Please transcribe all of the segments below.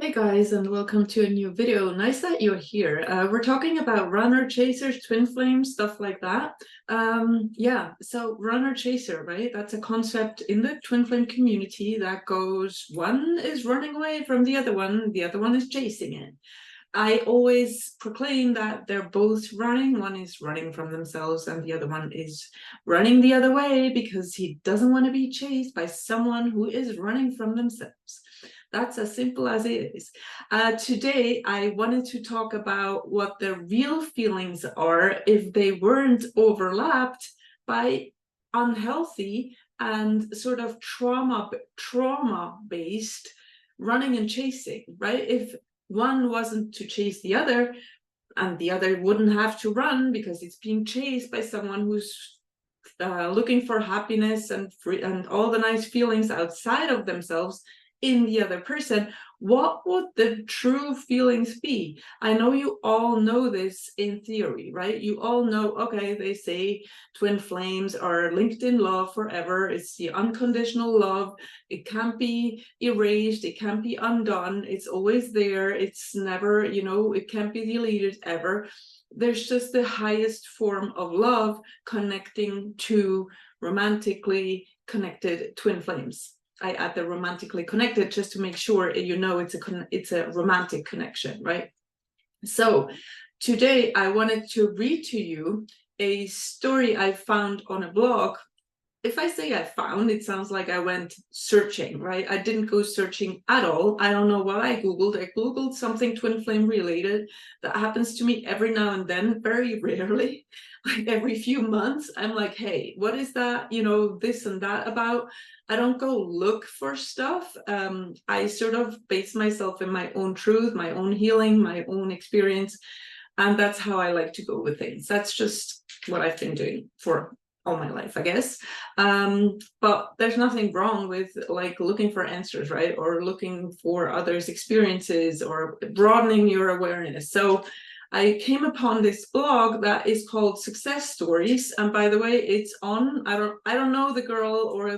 Hey guys, and welcome to a new video. Nice that you're here. We're talking about runner chasers, twin flames, stuff like that. Yeah, so runner chaser, right? That's a concept in the twin flame community that goes, one is running away from the other one is chasing it. I always proclaim that they're both running. One is running from themselves and the other one is running the other way because he doesn't want to be chased by someone who is running from themselves. That's as simple as it is. Today, I wanted to talk about what the real feelings are if they weren't overlapped by unhealthy and sort of trauma-based running and chasing, right? If one wasn't to chase the other, and the other wouldn't have to run because it's being chased by someone who's looking for happiness and free and all the nice feelings outside of themselves in the other person, what would the true feelings be? I know you all know this in theory, right? You all know, okay, they say twin flames are linked in love forever. It's the unconditional love. It can't be erased. It can't be undone. It's always there. It's never, it can't be deleted ever. There's just the highest form of love connecting to romantically connected twin flames. I add the romantically connected just to make sure it's a romantic connection, right? So today I wanted to read to you a story I found on a blog. If I say I found, it sounds like I went searching, right? I didn't go searching at all. I don't know what I Googled. I Googled something twin flame related. That happens to me every now and then, very rarely, like every few months. I'm like, hey, what is that, this and that about? I don't go look for stuff. I sort of base myself in my own truth, my own healing, my own experience. And that's how I like to go with things. That's just what I've been doing for all my life, I guess. But there's nothing wrong with like looking for answers, right? Or looking for others' experiences or broadening your awareness. So I came upon this blog that is called Success Stories. And by the way, it's on, I don't know the girl or I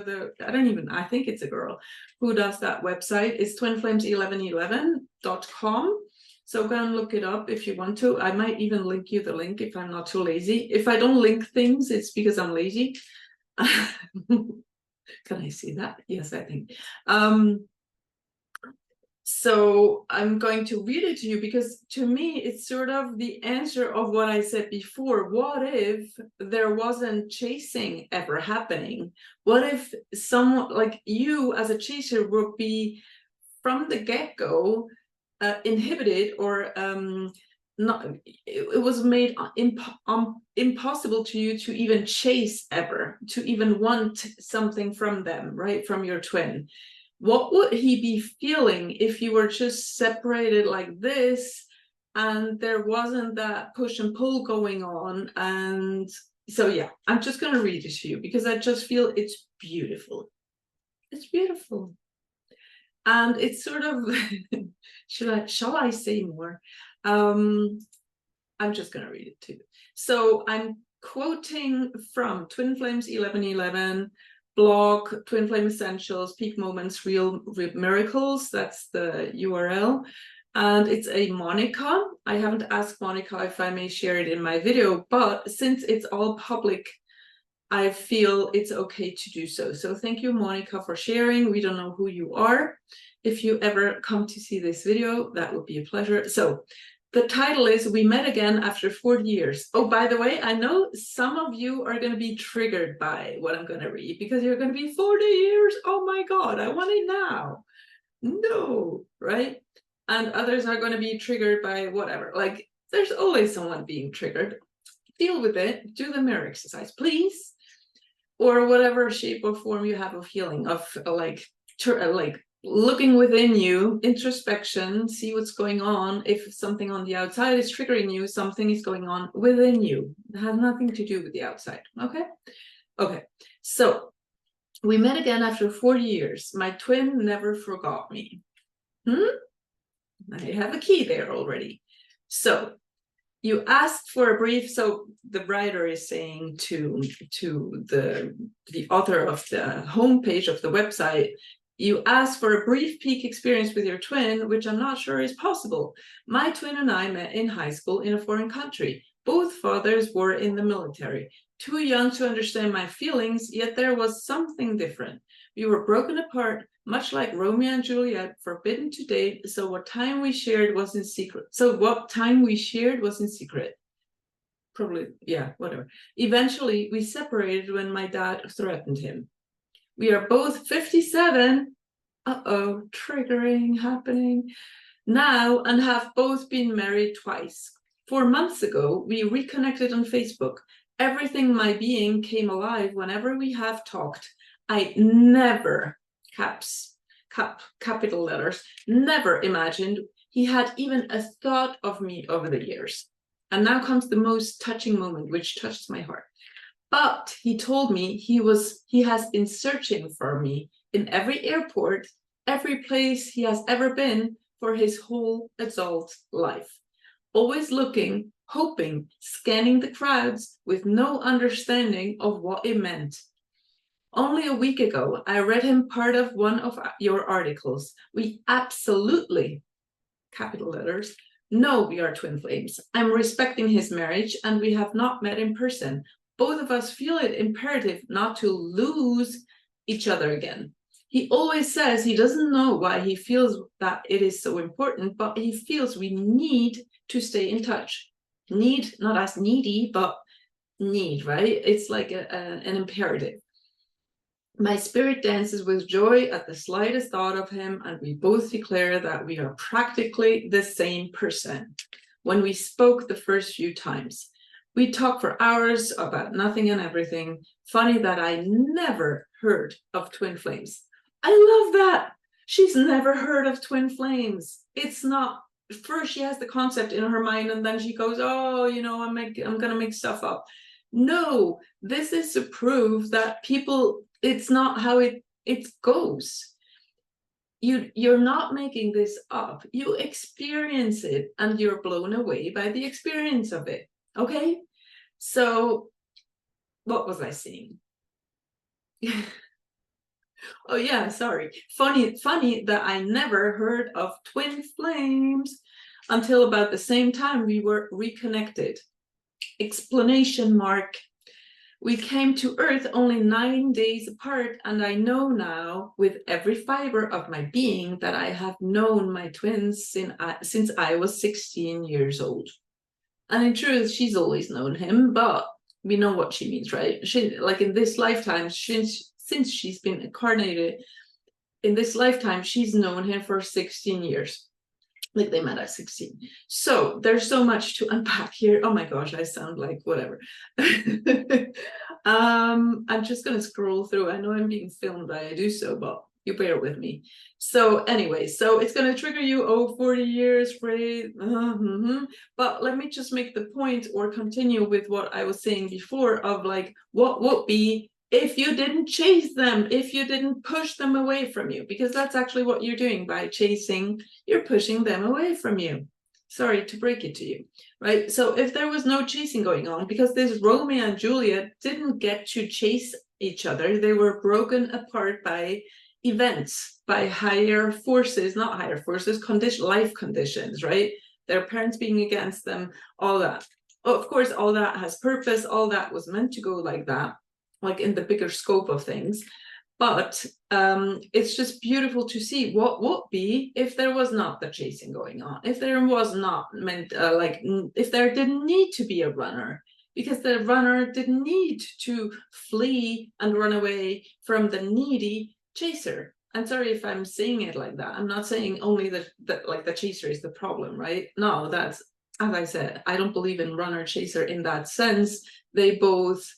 think it's a girl who does that website. It's twinflames1111.com. So go and look it up if you want to. I might even link you the link if I'm not too lazy. If I don't link things, it's because I'm lazy. Can I see that? Yes, I think. So I'm going to read it to you because to me, it's sort of the answer of what I said before. What if there wasn't chasing ever happening? What if someone like you as a chaser would be from the get-go inhibited or not? It was made impossible to you to even chase ever, to even want something from them, right? From your twin. What would he be feeling if you were just separated like this and there wasn't that push and pull going on? And so, yeah, I'm just going to read it to you because I just feel it's beautiful. It's beautiful. And it's sort of, shall I say more? I'm just going to read it to you. So I'm quoting from Twin Flames 1111, blog, Twin Flame Essentials, Peak Moments, Real Miracles. That's the URL. And it's a Monica. I haven't asked Monica if I may share it in my video, but since it's all public, I feel it's okay to do so. So thank you, Monica, for sharing. We don't know who you are. If you ever come to see this video, that would be a pleasure. So the title is We Met Again After 40 Years. Oh, by the way, I know some of you are going to be triggered by what I'm going to read because you're going to be 40 years. Oh my God, I want it now. No, right? And others are going to be triggered by whatever. Like, there's always someone being triggered. Deal with it. Do the mirror exercise, please. Or whatever shape or form you have of healing, of like looking within you, introspection, see what's going on. If something on the outside is triggering you, something is going on within you. It has nothing to do with the outside, okay? Okay, so we met again after 40 years. My twin never forgot me. I have a key there already. So you asked for a brief, so the writer is saying to the author of the homepage of the website, You asked for a brief peak experience with your twin, which I'm not sure is possible. My twin and I met in high school in a foreign country. Both fathers were in the military. Too young to understand my feelings, yet there was something different. We were broken apart, much like Romeo and Juliet, forbidden to date, so what time we shared was in secret. Probably, yeah, whatever. Eventually, we separated when my dad threatened him. We are both 57, triggering happening, now, and have both been married twice. 4 months ago, we reconnected on Facebook. Everything my being came alive whenever we have talked. I never, capital letters, never imagined he had even a thought of me over the years. And now comes the most touching moment, which touched my heart. But he told me he has been searching for me in every airport, every place he has ever been for his whole adult life. Always looking, hoping, scanning the crowds with no understanding of what it meant. Only a week ago, I read him part of one of your articles. We absolutely, capital letters, know we are twin flames. I'm respecting his marriage and we have not met in person. Both of us feel it imperative not to lose each other again. He always says he doesn't know why he feels that it is so important, but he feels we need to stay in touch. Need, not as needy, but need, right? It's like an imperative. My spirit dances with joy at the slightest thought of him, and we both declare that we are practically the same person. When we spoke the first few times, we talked for hours about nothing and everything. Funny that I never heard of twin flames. I love that. She's never heard of twin flames. It's not, first she has the concept in her mind and then she goes, oh, you know, I'm gonna make stuff up. No, this is to prove that people, it's not how it goes. You're not making this up. You experience it and you're blown away by the experience of it. Okay? So what was I saying? Oh yeah, sorry. Funny that I never heard of twin flames until about the same time we were reconnected. Explanation mark. We came to Earth only 9 days apart, and I know now with every fiber of my being that I have known my twins since I was 16 years old. And in truth, she's always known him, but we know what she means, right? She, like in this lifetime, since she's been incarnated, in this lifetime, she's known him for 16 years. Like they met at 16. So there's so much to unpack here. Oh my gosh, I sound like whatever. I'm just gonna scroll through. I know I'm being filmed, I do so, but you bear with me. So anyway, so it's gonna trigger you, 40 years, right? But let me just make the point or continue with what I was saying before of like, what would be if you didn't chase them, if you didn't push them away from you, because that's actually what you're doing by chasing, you're pushing them away from you. Sorry to break it to you, right? So if there was no chasing going on, because this Romeo and Juliet didn't get to chase each other, they were broken apart by events, by higher forces, not higher forces, life conditions, right? Their parents being against them, all that. Of course, all that has purpose, all that was meant to go like that, like in the bigger scope of things. But it's just beautiful to see what would be if there was not the chasing going on, if there was not meant if there didn't need to be a runner, because the runner didn't need to flee and run away from the needy chaser. I'm sorry if I'm saying it like that. I'm not saying only that like the chaser is the problem, right? No, that's, as I said, I don't believe in runner chaser in that sense. They're both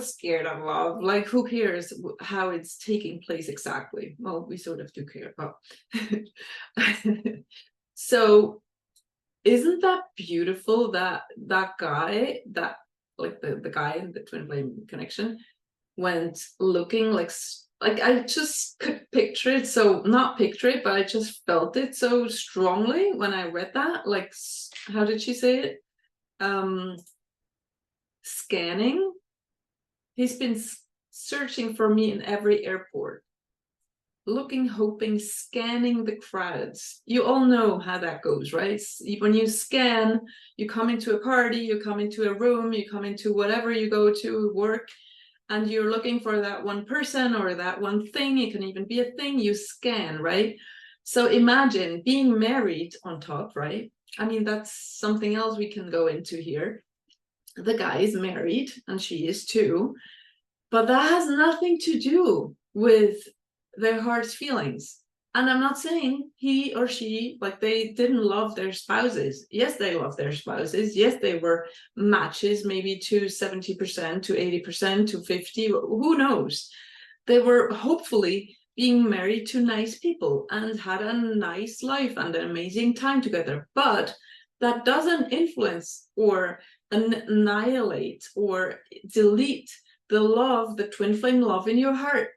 scared of love. Like, who cares how it's taking place exactly? Well, we sort of do care, but so isn't that beautiful that that guy, that like the guy in the twin flame connection went looking like I just could picture it, so not picture it, but I just felt it so strongly when I read that. Like, how did she say it? Scanning. He's been searching for me in every airport. looking, hoping, scanning the crowds. You all know how that goes, right? When you scan, you come into a party, you come into a room, you come into whatever you go to, work, and you're looking for that one person or that one thing. It can even be a thing. You scan, right? So imagine being married on top, right? I mean, that's something else we can go into here. The guy is married and she is too, but that has nothing to do with their heart's feelings. And I'm not saying he or she, like, they didn't love their spouses. Yes, they love their spouses. Yes, they were matches, maybe to 70%, to 80%, to 50, who knows? They were hopefully being married to nice people and had a nice life and an amazing time together. But that doesn't influence or annihilate or delete the love, the twin flame love in your heart,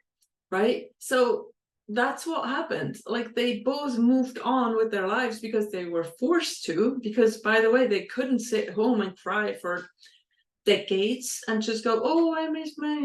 right? So that's what happened. Like, they both moved on with their lives because they were forced to, because, by the way, they couldn't sit home and cry for decades and just go, oh, I miss my,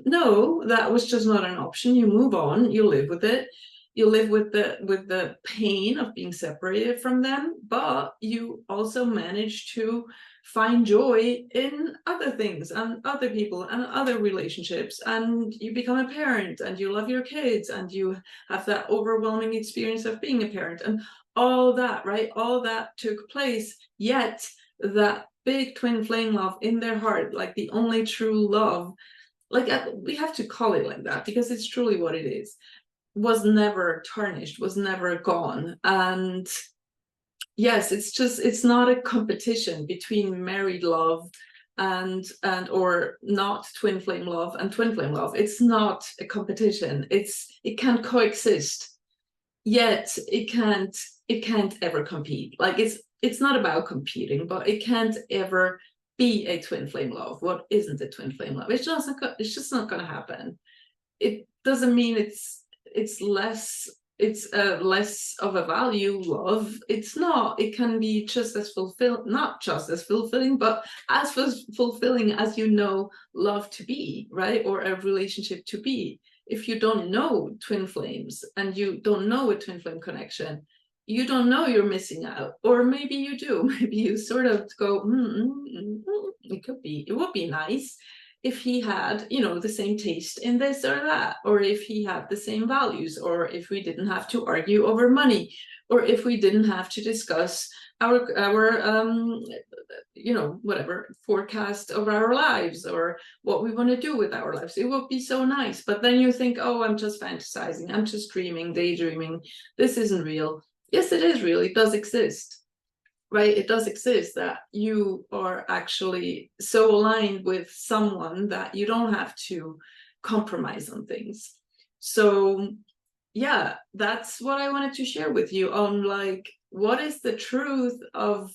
no, that was just not an option. You move on, you live with it, you live with the pain of being separated from them, but you also manage to find joy in other things and other people and other relationships, and you become a parent and you love your kids and you have that overwhelming experience of being a parent and all that, right? All that took place, yet that big twin flame love in their heart, like the only true love, like, we have to call it like that because it's truly what it is, was never tarnished, was never gone. And yes, it's not a competition between married love and or not twin flame love and twin flame love. It's not a competition. It can coexist, yet it can't ever compete. Like, it's not about competing, but it can't ever be a twin flame love. What isn't a twin flame love? It's just not going to happen. It doesn't mean it's less of a value love. It's not. It can be just as not just as fulfilling, but as fulfilling as love to be, right? Or a relationship to be. If you don't know twin flames and you don't know a twin flame connection, you don't know you're missing out. Or maybe you do. Maybe you sort of go, it would be nice if he had, the same taste in this or that, or if he had the same values, or if we didn't have to argue over money, or if we didn't have to discuss our whatever forecast of our lives or what we want to do with our lives. It would be so nice. But then you think, oh, I'm just fantasizing, I'm just dreaming, daydreaming, this isn't real. Yes, it is real. It does exist, right? It does exist, that you are actually so aligned with someone that you don't have to compromise on things. So yeah, that's what I wanted to share with you on, like, what is the truth of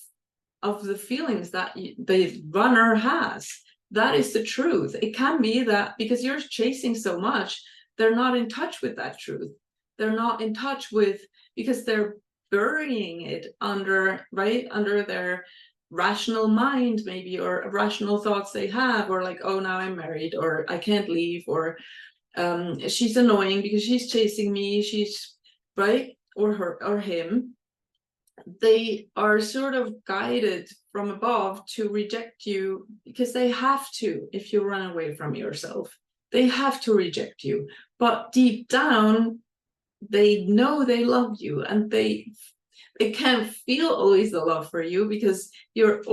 the feelings that the runner has. That is the truth. It can be that because you're chasing so much, they're not in touch with that truth. They're not in touch with, because they're burying it under their rational mind, maybe, or rational thoughts they have, or like, oh, now I'm married, or I can't leave, or she's annoying because she's chasing me, she's right, or her or him. They are sort of guided from above to reject you because they have to. If you run away from yourself, they have to reject you, but deep down they know they love you, and they can't feel always the love for you because you're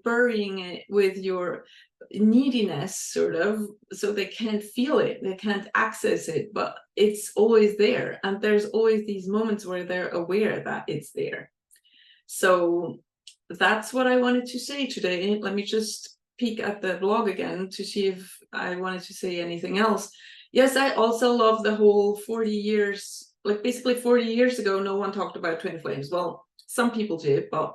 burying it with your neediness, sort of, so they can't feel it, they can't access it, but it's always there, and there's always these moments where they're aware that it's there. So that's what I wanted to say today. Let me just peek at the blog again to see if I wanted to say anything else. Yes, I also love the whole 40 years, like basically 40 years ago, no one talked about twin flames. Well, some people did, but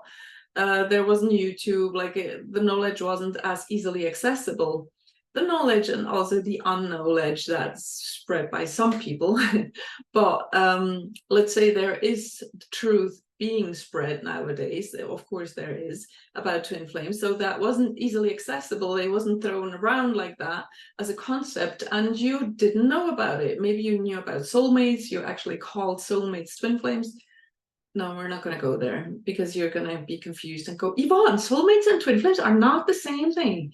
there wasn't YouTube, like the knowledge wasn't as easily accessible. The knowledge and also the unknowledge that's spread by some people. But let's say there is truth being spread nowadays. Of course there is, about twin flames. So that wasn't easily accessible. It wasn't thrown around like that as a concept, and you didn't know about it. Maybe you knew about soulmates. You actually called soulmates twin flames. No, we're not going to go there, because you're going to be confused and go, Yvonne, soulmates and twin flames are not the same thing.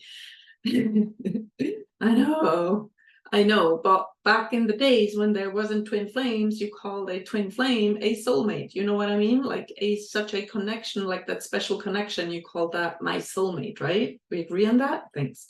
I know, but back in the days when there wasn't twin flames, you called a twin flame a soulmate. You know what I mean? Like such a connection, like that special connection, you call that my soulmate, right? We agree on that? Thanks.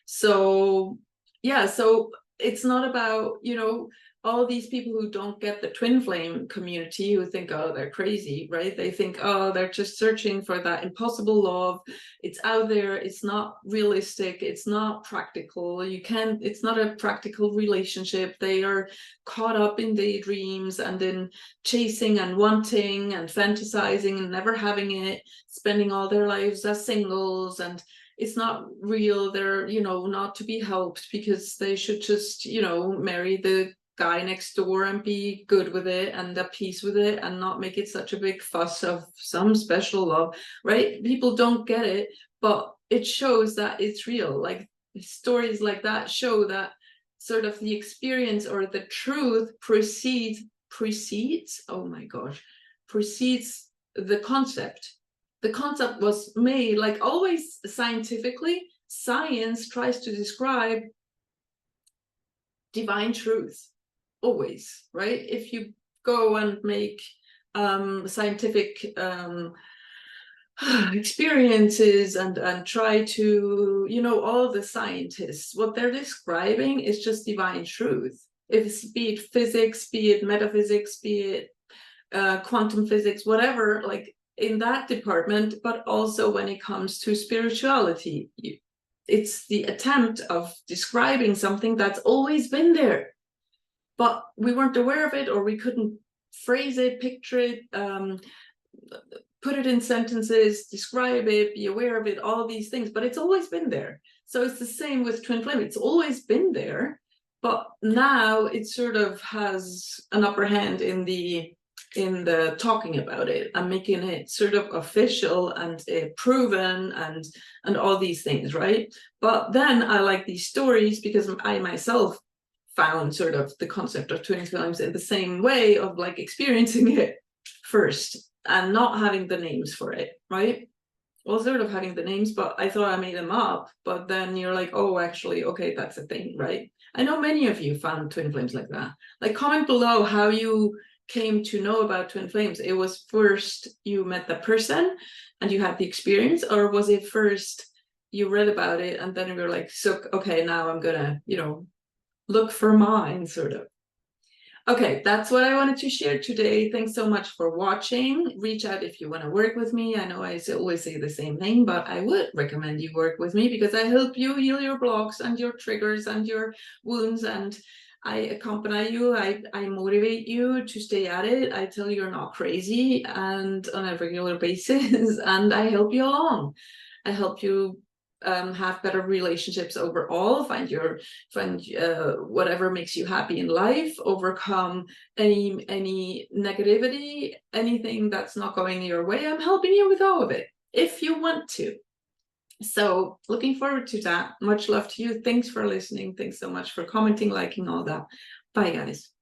So yeah, so it's not about, you know, all these people who don't get the twin flame community, who think, oh, they're crazy, right? They think, oh, they're just searching for that impossible love. It's out there. It's not realistic. It's not practical. You can't, it's not a practical relationship. They are caught up in daydreams and in chasing and wanting and fantasizing and never having it, spending all their lives as singles, and it's not real. They're, you know, not to be helped, because they should just, you know, marry the guy next door and be good with it and at peace with it, and not make it such a big fuss of some special love, right? People don't get it, but it shows that it's real. Like stories like that show that sort of the experience or the truth precedes oh my gosh, precedes the concept. The concept was made, like always scientifically, science tries to describe divine truth. Always, right? If you go and make scientific experiences and try to, you know, all the scientists, what they're describing is just divine truth. If it's, be it physics, be it metaphysics, be it quantum physics, whatever, like in that department, but also when it comes to spirituality, it's the attempt of describing something that's always been there, but we weren't aware of it, or we couldn't phrase it, picture it, put it in sentences, describe it, be aware of it, all these things, but it's always been there. So it's the same with twin flame. It's always been there, but now it sort of has an upper hand in the talking about it and making it sort of official and proven and all these things, right? But then I like these stories because I myself found sort of the concept of twin flames in the same way of like experiencing it first and not having the names for it, right? Well, sort of having the names, but I thought I made them up. But then you're like, oh, actually, okay, that's a thing, right? I know many of you found twin flames like that. Like, comment below how you came to know about twin flames. It was first you met the person and you had the experience, or was it first you read about it and then you were like, so okay, now I'm gonna, you know, look for mine, sort of. Okay, that's what I wanted to share today. Thanks so much for watching. Reach out if you want to work with me. I know I always say the same thing, but I would recommend you work with me because I help you heal your blocks and your triggers and your wounds, and I accompany you. I motivate you to stay at it. I tell you you're not crazy, and on a regular basis, and I help you along. I help you have better relationships overall, find whatever makes you happy in life, overcome any negativity, anything that's not going your way. I'm helping you with all of it if you want to. So looking forward to that. Much love to you. Thanks for listening. Thanks so much for commenting, liking, all that. Bye guys.